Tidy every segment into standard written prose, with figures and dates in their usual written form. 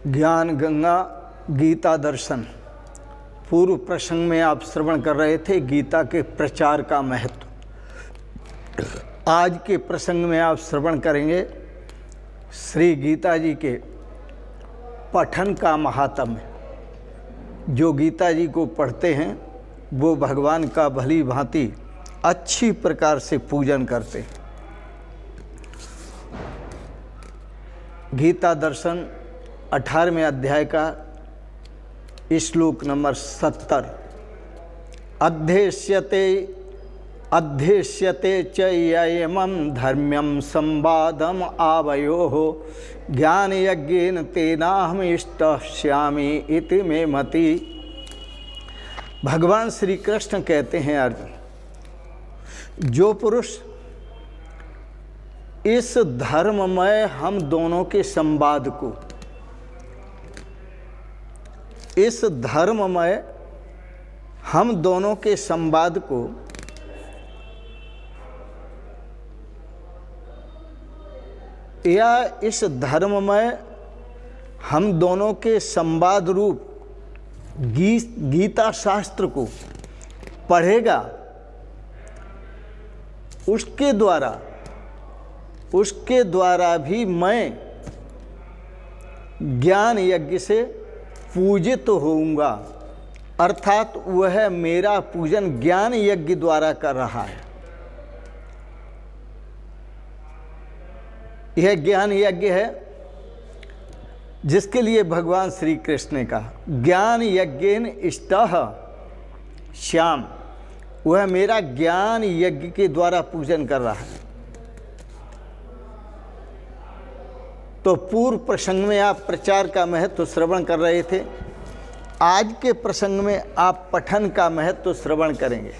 ज्ञान गंगा गीता दर्शन। पूर्व प्रसंग में आप श्रवण कर रहे थे गीता के प्रचार का महत्व। आज के प्रसंग में आप श्रवण करेंगे श्री गीता जी के पठन का महात्म्य। जो गीता जी को पढ़ते हैं वो भगवान का भली भांति अच्छी प्रकार से पूजन करते हैं। गीता दर्शन 18वें अध्याय का श्लोक नंबर 70। अध्येष्यते च ययमं धर्म्यं संवादम आवयोः ज्ञान यज्ञेन तेनाहम इष्टस्यामि इति मे मति। भगवान श्री कृष्ण कहते हैं अर्जुन, जो पुरुष इस धर्ममय हम दोनों के संवाद को, इस धर्ममय हम दोनों के संवाद को या इस धर्ममय हम दोनों के संवाद रूप गीता शास्त्र को पढ़ेगा, उसके द्वारा भी मैं ज्ञान यज्ञ से पूजित होऊंगा। अर्थात वह मेरा पूजन ज्ञान यज्ञ द्वारा कर रहा है। यह ज्ञान यज्ञ है जिसके लिए भगवान श्री कृष्ण ने कहा ज्ञान यज्ञेन इष्टः श्याम। वह मेरा ज्ञान यज्ञ के द्वारा पूजन कर रहा है। तो पूर्व प्रसंग में आप प्रचार का महत्व श्रवण कर रहे थे। आज के प्रसंग में आप पठन का महत्व श्रवण करेंगे।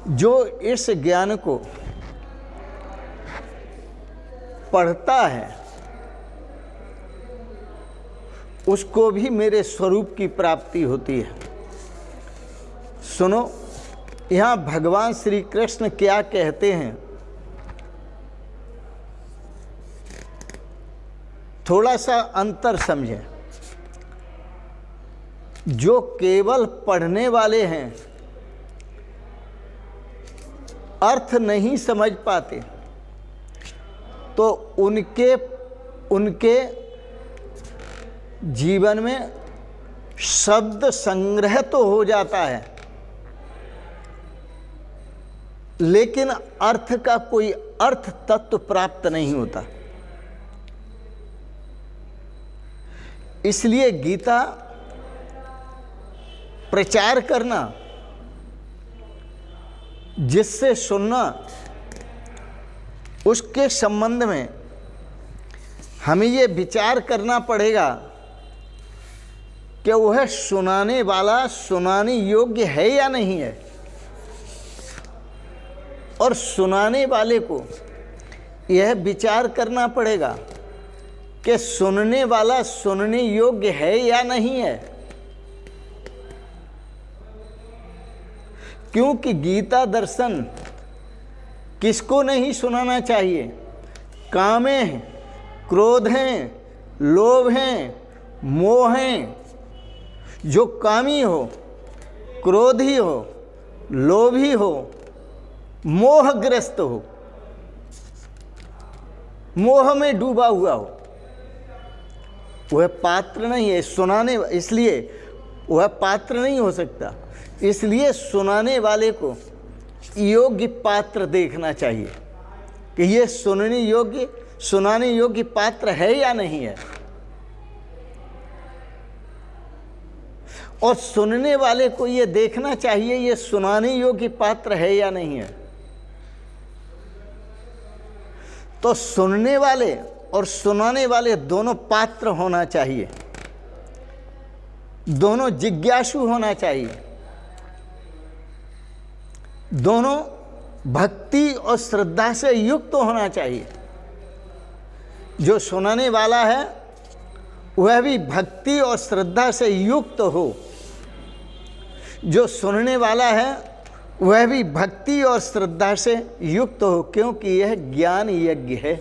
जो इस ज्ञान को पढ़ता है उसको भी मेरे स्वरूप की प्राप्ति होती है। सुनो, यहाँ भगवान श्री कृष्ण क्या कहते हैं, थोड़ा सा अंतर समझें। जो केवल पढ़ने वाले हैं, अर्थ नहीं समझ पाते, तो उनके जीवन में शब्द संग्रह तो हो जाता है, लेकिन अर्थ का कोई अर्थ तत्व प्राप्त नहीं होता। इसलिए गीता प्रचार करना, जिससे सुनना, उसके संबंध में हमें ये विचार करना पड़ेगा कि वह सुनाने वाला सुनाने योग्य है या नहीं है, और सुनाने वाले को यह विचार करना पड़ेगा कि सुनने वाला सुनने योग्य है या नहीं है। क्योंकि गीता दर्शन किसको नहीं सुनाना चाहिए? काम हैं, क्रोध हैं, लोभ हैं, मोह हैं। जो कामी हो, क्रोधी हो, लोभी हो, मोहग्रस्त हो, मोह में डूबा हुआ हो, वह पात्र नहीं है सुनाने। इसलिए वह पात्र नहीं हो सकता। इसलिए सुनाने वाले को योग्य पात्र देखना चाहिए कि ये सुनाने योग्य पात्र है या नहीं है, और सुनने वाले को ये देखना चाहिए ये सुनाने योग्य पात्र है या नहीं है। तो सुनने वाले और सुनाने वाले दोनों पात्र होना चाहिए, दोनों जिज्ञासु होना चाहिए, दोनों भक्ति और श्रद्धा से युक्त होना चाहिए। जो सुनाने वाला है वह भी भक्ति और श्रद्धा से युक्त हो, जो सुनने वाला है वह भी भक्ति और श्रद्धा से युक्त हो, क्योंकि यह ज्ञान यज्ञ है।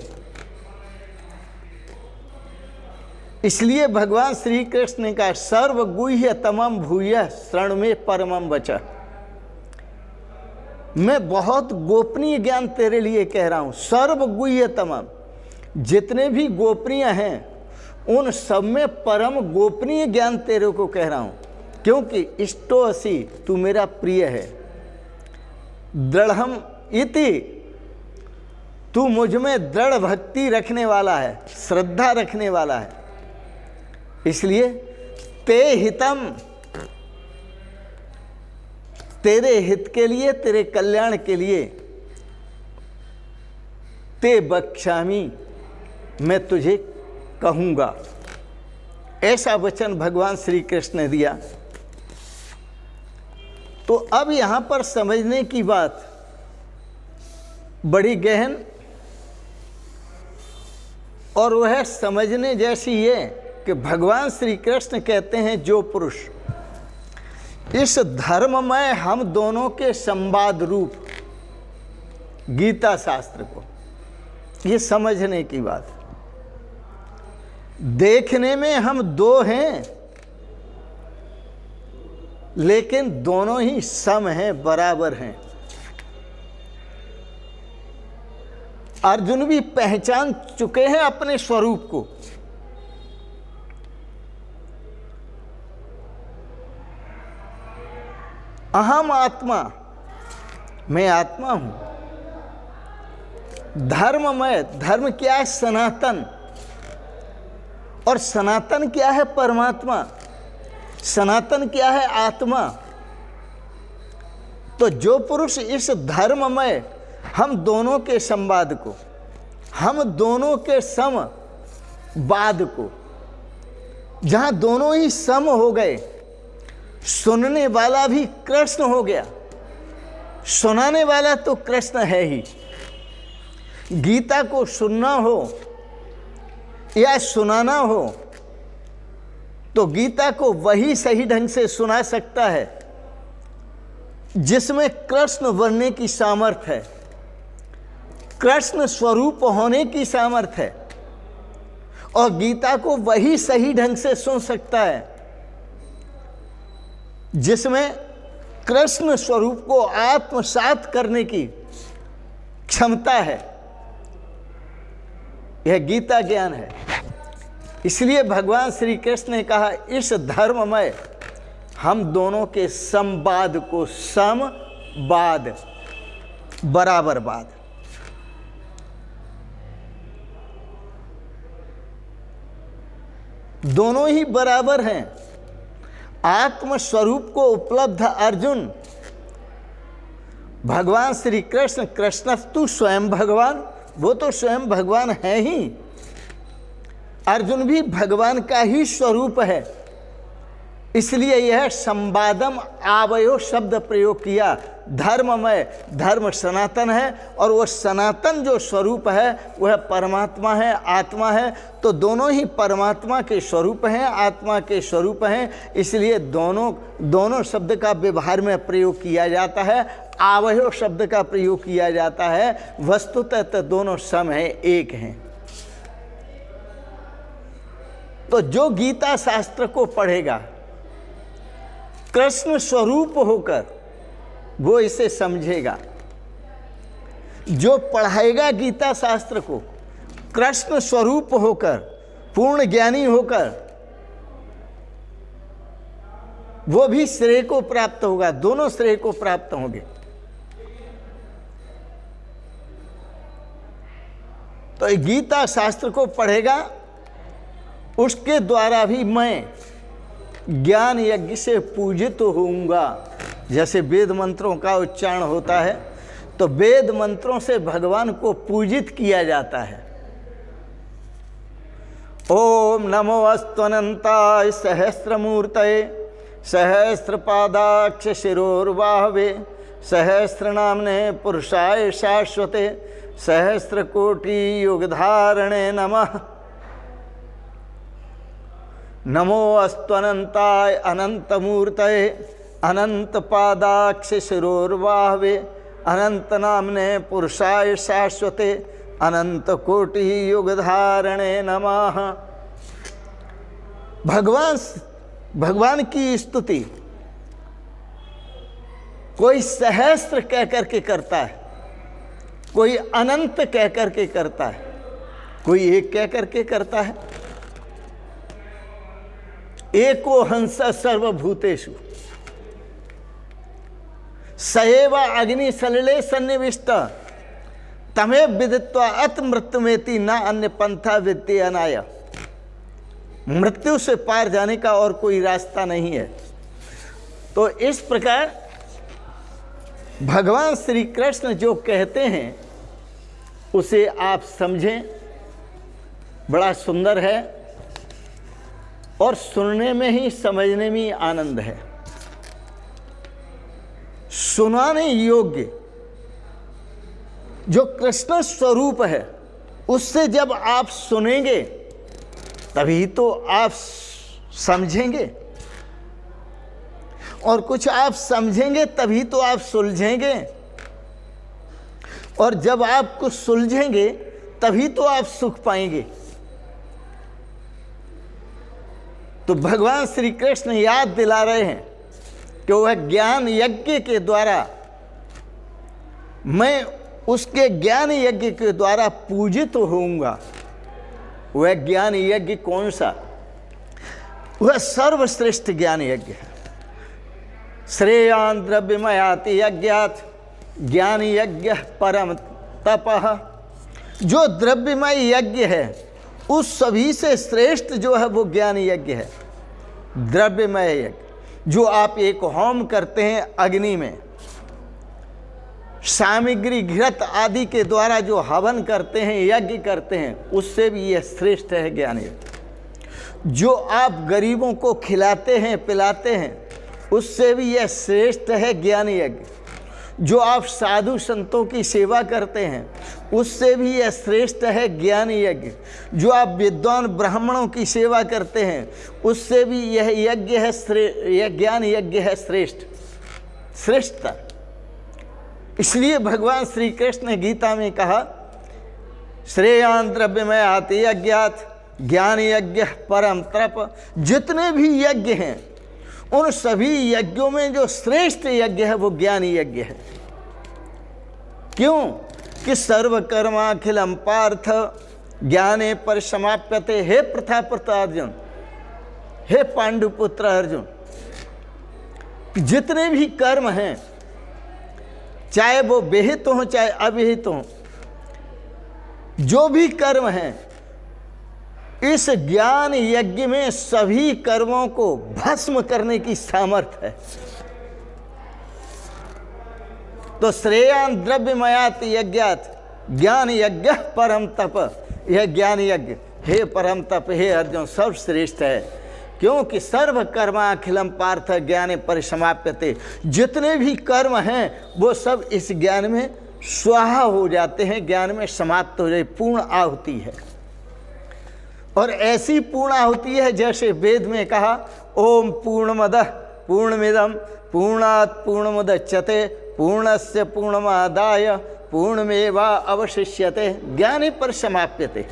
इसलिए भगवान श्री कृष्ण ने कहा सर्वगुह्य तमम भूय शरण में परमम वचः। मैं बहुत गोपनीय ज्ञान तेरे लिए कह रहा हूं। सर्वगुह्य तमम, जितने भी गोपनीय हैं उन सब में परम गोपनीय ज्ञान तेरे को कह रहा हूं, क्योंकि इष्टो असि, तू मेरा प्रिय है। दृढ़म इति, तू मुझ में दृढ़ भक्ति रखने वाला है, श्रद्धा रखने वाला है। इसलिए ते हितम, तेरे हित के लिए, तेरे कल्याण के लिए, ते बक्ष्यामि, मैं तुझे कहूंगा। ऐसा वचन भगवान श्री कृष्ण ने दिया। तो अब यहां पर समझने की बात बड़ी गहन और वह समझने जैसी ये कि भगवान श्री कृष्ण कहते हैं जो पुरुष इस धर्ममय हम दोनों के संवाद रूप गीता शास्त्र को, ये समझने की बात। देखने में हम दो हैं लेकिन दोनों ही सम हैं, बराबर हैं। अर्जुन भी पहचान चुके हैं अपने स्वरूप को। अहम आत्मा, मैं आत्मा हूं। धर्ममय, धर्म क्या है? सनातन। और सनातन क्या है? परमात्मा। सनातन क्या है? आत्मा। तो जो पुरुष इस धर्ममय हम दोनों के संवाद को, हम दोनों के समवाद को, जहां दोनों ही सम हो गए, सुनने वाला भी कृष्ण हो गया, सुनाने वाला तो कृष्ण है ही। गीता को सुनना हो या सुनाना हो तो गीता को वही सही ढंग से सुना सकता है जिसमें कृष्ण बनने की सामर्थ्य है, कृष्ण स्वरूप होने की सामर्थ्य है। और गीता को वही सही ढंग से सुन सकता है जिसमें कृष्ण स्वरूप को आत्मसात करने की क्षमता है। यह गीता ज्ञान है। इसलिए भगवान श्री कृष्ण ने कहा इस धर्ममय हम दोनों के संवाद को, समवाद, बराबरवाद, दोनों ही बराबर हैं। आत्म स्वरूप को उपलब्ध अर्जुन, भगवान श्री कृष्ण, कृष्णस्तु स्वयं भगवान, वो तो स्वयं भगवान है ही। अर्जुन भी भगवान का ही स्वरूप है। इसलिए यह संवादम आवयो शब्द प्रयोग किया। धर्ममय, धर्म सनातन है और वह सनातन जो स्वरूप है वह परमात्मा है, आत्मा है। तो दोनों ही परमात्मा के स्वरूप हैं, आत्मा के स्वरूप हैं। इसलिए दोनों शब्द का व्यवहार में प्रयोग किया जाता है, आवयो शब्द का प्रयोग किया जाता है। वस्तुतः तो दोनों सम हैं, एक हैं। तो जो गीता शास्त्र को पढ़ेगा कृष्ण स्वरूप होकर वो इसे समझेगा। जो पढ़ाएगा गीता शास्त्र को कृष्ण स्वरूप होकर, पूर्ण ज्ञानी होकर, वो भी श्रेय को प्राप्त होगा, दोनों श्रेय को प्राप्त होंगे। तो गीता शास्त्र को पढ़ेगा, उसके द्वारा भी मैं ज्ञान यज्ञ से पूजित होऊंगा। जैसे वेद मंत्रों का उच्चारण होता है तो वेद मंत्रों से भगवान को पूजित किया जाता है। ओम नमो अस्तुअनंताय सहस्रमूर्तये सहस्रपादाक्ष शिरोर्बाहवे सहस्रनाम्ने पुरुषाय शाश्वते सहस्रकोटि युगधारणे नमः। नमो अस्तुअनंताय अनंतमूर्तये अनंतपादाक्ष शिरोर्बाहवे अनंतनाम्ने पुरुषाय शाश्वते अनंतकोटि युगधारणे नमः। भगवान की स्तुति कोई सहस्त्र कह करके करता है, कोई अनंत कह करके करता है, कोई एक कह करके करता है। एको हंस सर्वभूतेषु सएव अग्नि सलिले सन्निविष्ट तमे विदित्वा अत मृत्युमेति न अन्य पंथा विद्ये अनाय। मृत्यु से पार जाने का और कोई रास्ता नहीं है। तो इस प्रकार भगवान श्री कृष्ण जो कहते हैं उसे आप समझें, बड़ा सुंदर है और सुनने में ही समझने में ही आनंद है। सुनाने योग्य जो कृष्ण स्वरूप है उससे जब आप सुनेंगे तभी तो आप समझेंगे, और कुछ आप समझेंगे तभी तो आप सुलझेंगे, और जब आप कुछ सुलझेंगे तभी तो आप सुख पाएंगे। तो भगवान श्री कृष्ण याद दिला रहे हैं कि वह ज्ञान यज्ञ के द्वारा, मैं उसके ज्ञान यज्ञ के द्वारा पूजित होऊंगा। वह ज्ञान यज्ञ कौन सा? वह सर्वश्रेष्ठ ज्ञान यज्ञ है। श्रेयान द्रव्यमयाति यज्ञात् ज्ञान यज्ञ परम तपः। जो द्रव्यमय यज्ञ है उस सभी से श्रेष्ठ जो है वो ज्ञान यज्ञ है। द्रव्यमय यज्ञ जो आप एक होम करते हैं अग्नि में, सामग्री घृत आदि के द्वारा जो हवन करते हैं, यज्ञ करते हैं, उससे भी यह श्रेष्ठ है ज्ञान यज्ञ। जो आप गरीबों को खिलाते हैं पिलाते हैं उससे भी यह श्रेष्ठ है ज्ञान यज्ञ। जो आप साधु संतों की सेवा करते हैं उससे भी यह श्रेष्ठ है ज्ञान यज्ञ। जो आप विद्वान ब्राह्मणों की सेवा करते हैं उससे भी यह यज्ञ है, यह ज्ञान यज्ञ है श्रेष्ठता। इसलिए भगवान श्री कृष्ण ने गीता में कहा, श्रेयान द्रव्यमयाति यज्ञात् ज्ञान यज्ञ परम तप। जितने भी यज्ञ हैं उन सभी यज्ञों में जो श्रेष्ठ यज्ञ है वो ज्ञान यज्ञ है। क्यों? कि सर्वकर्माखिलम पार्थ ज्ञाने पर समाप्यते। हे प्रथाप्रत अर्जुन, हे पांडुपुत्र अर्जुन, जितने भी कर्म हैं चाहे वो विहित हो चाहे अविहित हो, जो भी कर्म हैं इस ज्ञान यज्ञ में सभी कर्मों को भस्म करने की सामर्थ्य है। तो श्रेयान द्रव्यमयात यज्ञात ज्ञान यज्ञ परम तप। यह ज्ञान यज्ञ हे परम तप, हे अर्जुन, सर्वश्रेष्ठ है। क्योंकि सर्व कर्माखिलम पार्थ ज्ञाने परिसमाप्यते। जितने भी कर्म हैं वो सब इस ज्ञान में स्वाहा हो जाते हैं, ज्ञान में समाप्त हो जाए, पूर्ण आहुति है। और ऐसी पूर्ण आहुति है जैसे वेद में कहा, ओम पूर्णमदः पूर्णमिदं पूर्णात् पूर्णमुदच्यते पूर्णस्य पूर्णमादाय पूर्णमेवावशिष्यते ज्ञाने परिसमाप्यते।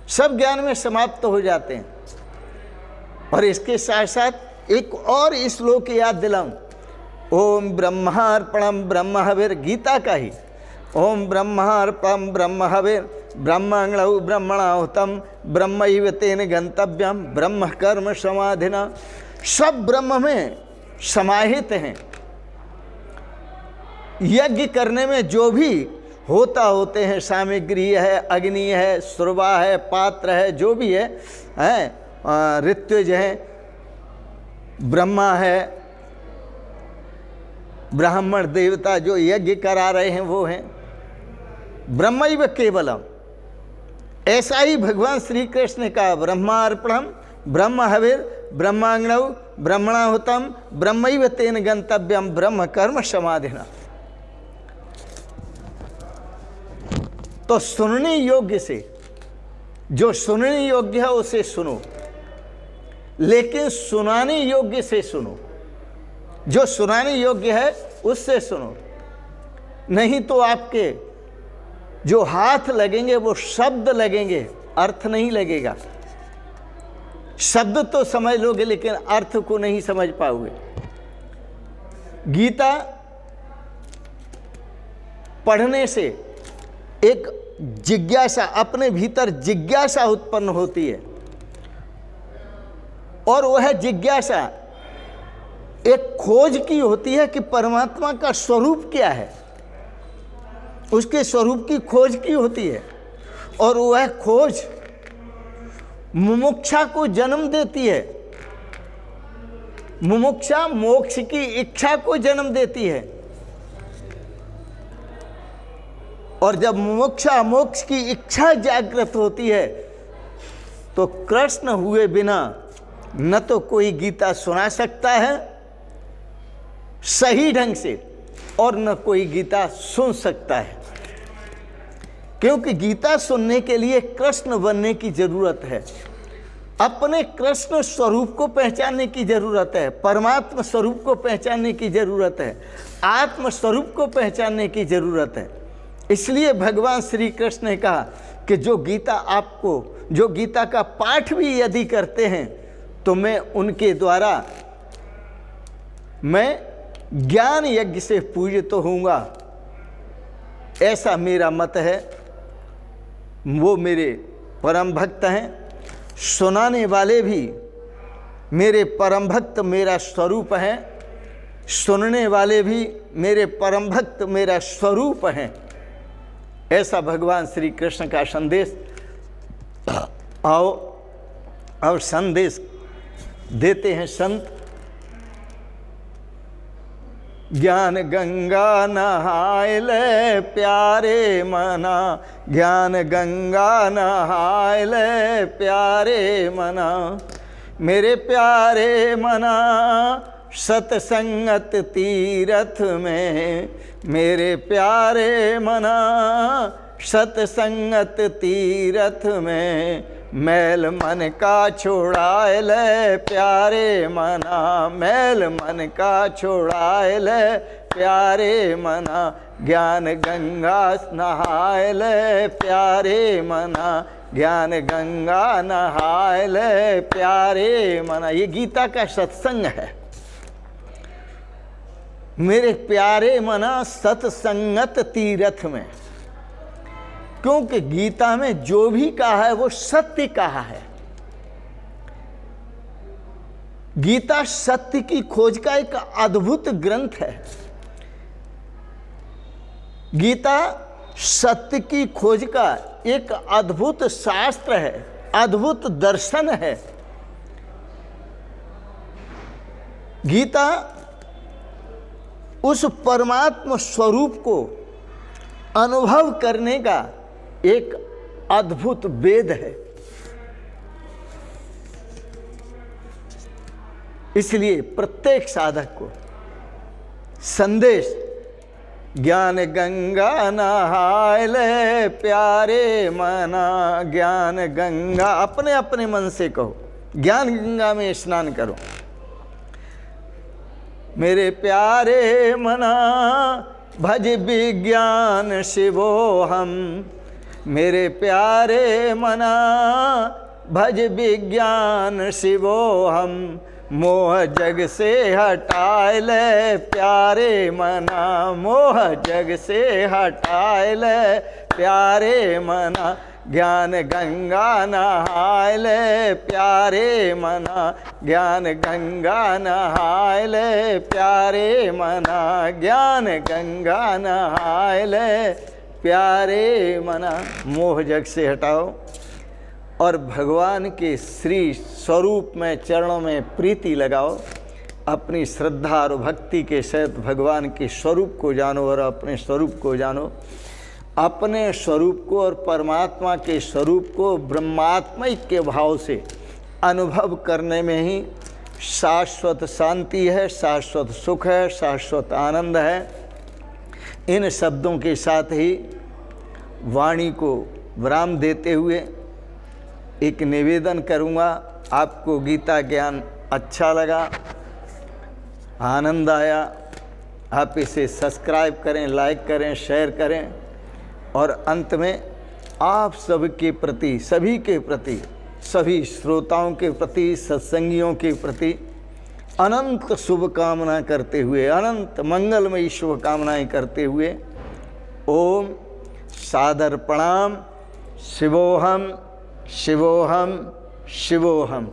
सब ज्ञान में समाप्त हो जाते हैं। और इसके साथ साथ एक और श्लोक याद दिलाऊं, ओम ब्रह्मार्पणम ब्रह्म हविर, गीता का ही, ओम ब्रह्मार्पणम ब्रह्म हविर ब्रह्मणौ ब्रह्मणाहुतम ब्रह्मैव तेन गंतव्यम ब्रह्म कर्म समाधिना। सब ब्रह्म में समाहित हैं। यज्ञ करने में जो भी होते हैं, सामग्री है, अग्नि है, सुरवा है, पात्र है, जो भी है, ऋत्विज है, ब्रह्मा है, ब्राह्मण देवता जो यज्ञ करा रहे हैं वो हैं। ब्रह्मैव केवलम, ऐसा ही भगवान श्री कृष्ण ने कहा, ब्रह्मार्पणम ब्रह्म हविर ब्रह्माग्नौ ब्रह्मणाहुतम ब्रह्मैव तेन गंतव्यम ब्रह्म कर्म समाधिना। तो सुनने योग्य से, जो सुनने योग्य है उसे सुनो, लेकिन सुनाने योग्य से सुनो। जो सुनाने योग्य है उससे सुनो, नहीं तो आपके जो हाथ लगेंगे वो शब्द लगेंगे, अर्थ नहीं लगेगा। शब्द तो समझ लोगे लेकिन अर्थ को नहीं समझ पाओगे। गीता पढ़ने से एक जिज्ञासा, अपने भीतर जिज्ञासा उत्पन्न होती है, और वह जिज्ञासा एक खोज की होती है कि परमात्मा का स्वरूप क्या है, उसके स्वरूप की खोज की होती है, और वह खोज मुमुक्षा को जन्म देती है। मुमुक्षा मोक्ष की इच्छा को जन्म देती है, और जब मुमुक्षा मोक्ष की इच्छा जागृत होती है तो कृष्ण हुए बिना न तो कोई गीता सुना सकता है सही ढंग से, और न कोई गीता सुन सकता है, क्योंकि गीता सुनने के लिए कृष्ण बनने की जरूरत है, अपने कृष्ण स्वरूप को पहचानने की जरूरत है, परमात्मा स्वरूप को पहचानने की जरूरत है, आत्म स्वरूप को पहचानने की जरूरत है। इसलिए भगवान श्री कृष्ण ने कहा कि जो गीता का पाठ भी यदि करते हैं तो मैं उनके द्वारा मैं ज्ञान यज्ञ से पूजित होऊंगा, ऐसा मेरा मत है। वो मेरे परम भक्त हैं, सुनाने वाले भी मेरे परम भक्त मेरा स्वरूप हैं, सुनने वाले भी मेरे परम भक्त मेरा स्वरूप हैं। ऐसा भगवान श्री कृष्ण का संदेश आओ और संदेश देते हैं संत। ज्ञान गंगा नहाय ले प्यारे मना, ज्ञान गंगा नहाय ले प्यारे मना, मेरे प्यारे मना सतसंगत तीरथ में, मेरे प्यारे मना सतसंगत तीरथ में, मैल मन का छोड़ाए ले प्यारे मना, मैल मन का छोड़ाए ले प्यारे मना, ज्ञान गंगा नहाए ले प्यारे मना, ज्ञान गंगा नहाए ले प्यारे मना। ये गीता का सत्संग है। मेरे प्यारे मना सतसंगत तीरथ में, क्योंकि गीता में जो भी कहा है वो सत्य कहा है। गीता सत्य की खोज का एक अद्भुत ग्रंथ है। गीता सत्य की खोज का एक अद्भुत शास्त्र है, अद्भुत दर्शन है। गीता उस परमात्म स्वरूप को अनुभव करने का एक अद्भुत वेद है। इसलिए प्रत्येक साधक को संदेश ज्ञान गंगा नहाय ले प्यारे मना, ज्ञान गंगा अपने अपने मन से कहो, ज्ञान गंगा में स्नान करो। मेरे प्यारे मना भज विज्ञान शिवो हम, मेरे प्यारे मना भज विज्ञान शिवो हम, मोह जग से हटाए ले प्यारे मना, मोह जग से हटाए ले प्यारे मना, ज्ञान गंगा नहाय ले प्यारे मना, ज्ञान गंगा नहाय ले प्यारे मना, ज्ञान गंगा नहाय ले प्यारे मना। मोह जग से हटाओ और भगवान के श्री स्वरूप में चरणों में प्रीति लगाओ। अपनी श्रद्धा और भक्ति के सहित भगवान के स्वरूप को जानो और अपने स्वरूप को जानो। अपने स्वरूप को और परमात्मा के स्वरूप को ब्रह्मात्मिक के भाव से अनुभव करने में ही शाश्वत शांति है, शाश्वत सुख है, शाश्वत आनंद है। इन शब्दों के साथ ही वाणी को विराम देते हुए एक निवेदन करूँगा। आपको गीता ज्ञान अच्छा लगा, आनंद आया, आप इसे सब्सक्राइब करें, लाइक करें, शेयर करें। और अंत में आप सबके प्रति, सभी के प्रति सभी श्रोताओं के प्रति, सत्संगियों के प्रति अनंत शुभकामना करते हुए, अनंत मंगलमयी शुभकामनाएं करते हुए ओम सादर प्रणाम। शिवोहम शिवोहम शिवोहम।